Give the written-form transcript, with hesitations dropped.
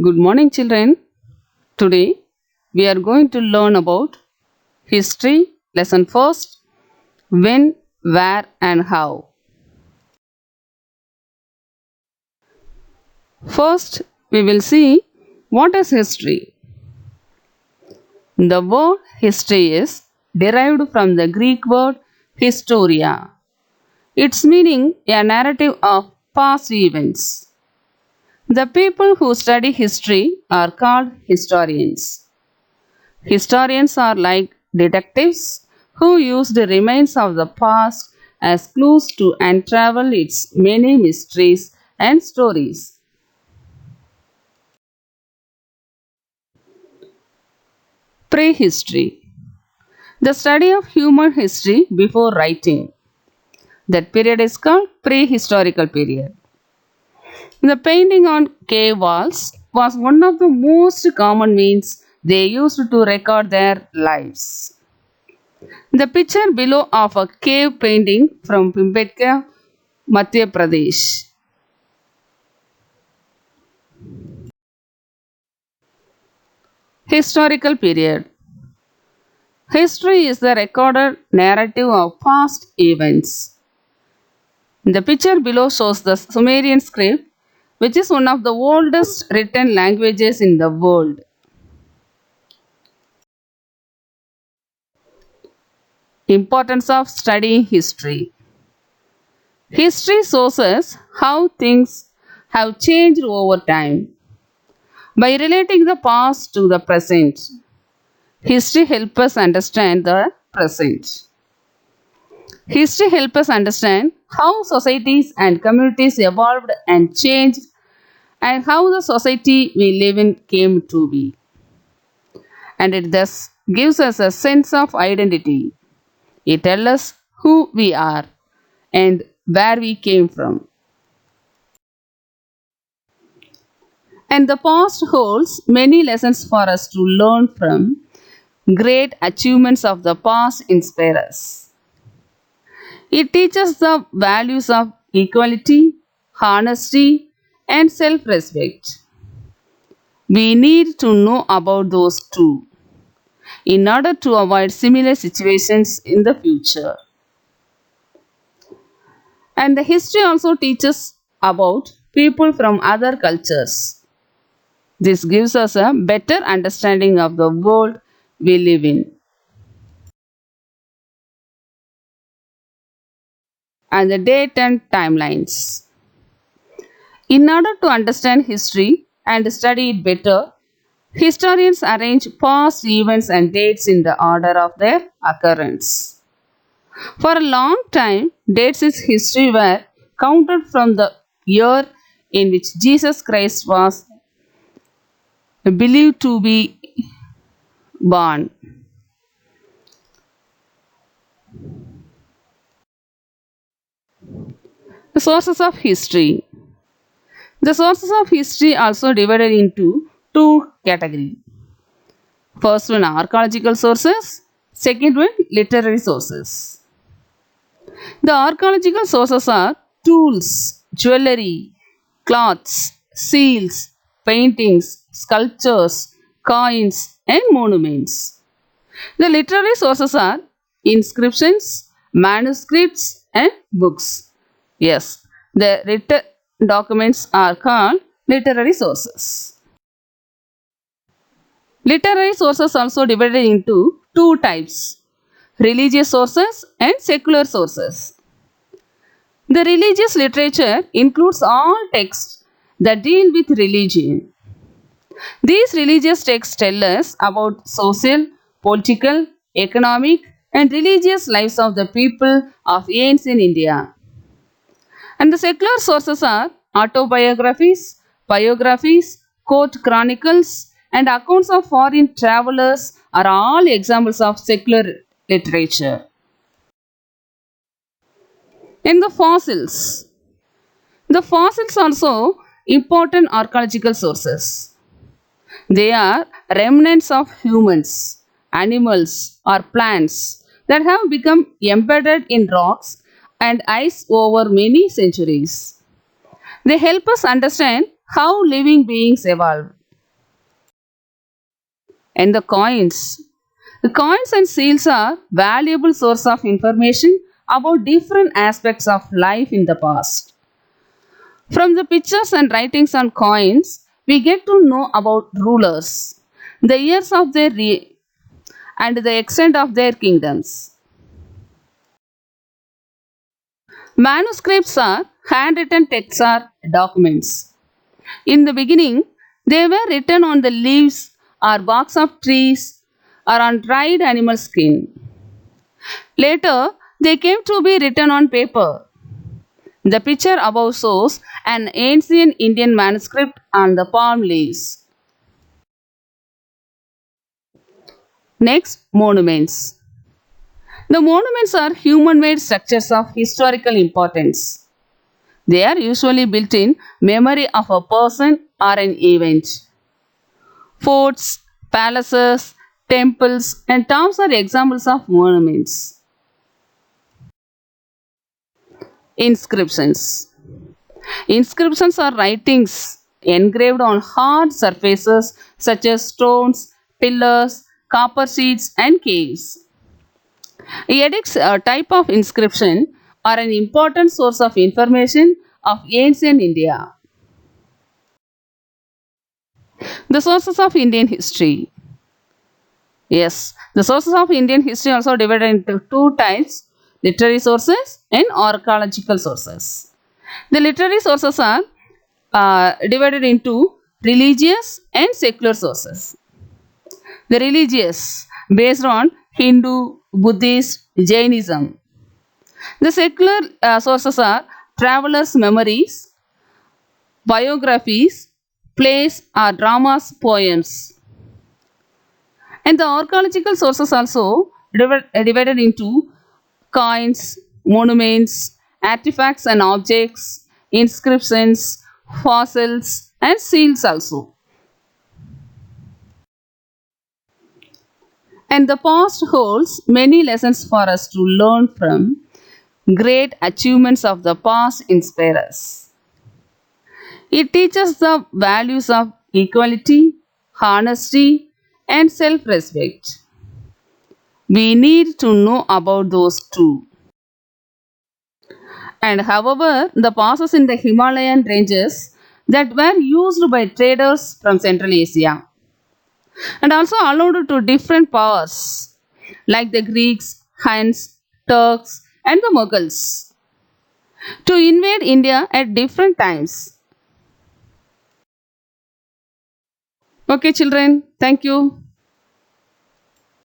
Good morning, children. Today we are going to learn about history lesson first when, where, and how. First, we will see what is history. The word history is derived from the Greek word historia. Its meaning a narrative of past events. The people who study history are called historians. Historians are like detectives who use the remains of the past as clues to unravel its many mysteries and stories. Prehistory. The study of human history before writing. That period is called prehistorical period. The painting on cave walls was one of the most common means they used to record their lives. The picture below of a cave painting from Bhimbetka, Madhya Pradesh. Historical period. History is the recorded narrative of past events. The picture below shows the Sumerian script, which is one of the oldest written languages in the world. Importance of studying history. History shows us how things have changed over time. By relating the past to the present, history helps us understand the present. History helps us understand how societies and communities evolved and changed and how the society we live in came to be. And it thus gives us a sense of identity. It tells us who we are and where we came from. And the past holds many lessons for us to learn from. Great achievements of the past inspire us. It teaches the values of equality, honesty, and self respect. We need to know about those too in order to avoid similar situations in the future. And the history also teaches about people from other cultures. This gives us a better understanding of the world we live in. And the date and timelines. In order to understand history and study it better, historians arrange past events and dates in the order of their occurrence. For a long time, dates in history were counted from the year in which Jesus Christ was believed to be born. The sources of history. The sources of history also divided into two categories. First one archaeological sources, second one literary sources. The archaeological sources are tools, jewelry, cloths, seals, paintings, sculptures, coins, and monuments. The literary sources are inscriptions, manuscripts, and books. Yes, the written documents are called literary sources. Literary sources also divided into two types, religious sources and secular sources. The religious literature includes all texts that deal with religion. These religious texts tell us about social, political, economic, and religious lives of the people of ancient India. And the secular sources are autobiographies, biographies, court chronicles, and accounts of foreign travelers are all examples of secular literature. In the fossils, the fossils also important archaeological sources. They are remnants of humans, animals, or plants that have become embedded in rocks and ice over many centuries. They help us understand how living beings evolved. And the coins. The coins and seals are valuable source of information about different aspects of life in the past. From the pictures and writings on coins, we get to know about rulers, the years of their and the extent of their kingdoms. Manuscripts are handwritten texts or documents. In the beginning, they were written on the leaves or barks of trees or on dried animal skin. Later, they came to be written on paper. The picture above shows an ancient Indian manuscript on the palm leaves. Next, monuments. The monuments are human made structures of historical importance. They are usually built in memory of a person or an event. Forts, palaces, temples, and tombs are examples of monuments. Inscriptions. Inscriptions are writings engraved on hard surfaces such as stones, pillars, copper sheets, and caves. Edicts, a type of inscription, are an important source of information of ancient India. The sources of Indian history. Yes, the sources of Indian history also divided into two types, literary sources and archaeological sources. The literary sources are divided into religious and secular sources. The religious, based on Hindu, Buddhist, Jainism. The secular sources are travelers' memories, biographies, plays or dramas, poems. And the archaeological sources also divided into coins, monuments, artifacts and objects, inscriptions, fossils, and seals also. And the past holds many lessons for us to learn from. Great achievements of the past inspire us. It teaches the values of equality, honesty, and self respect. We need to know about those too. And however, the passes in the Himalayan ranges that were used by traders from Central Asia and also allowed to different powers like the Greeks, Huns, Turks, and the Mughals to invade India at different times. Okay, children, thank you.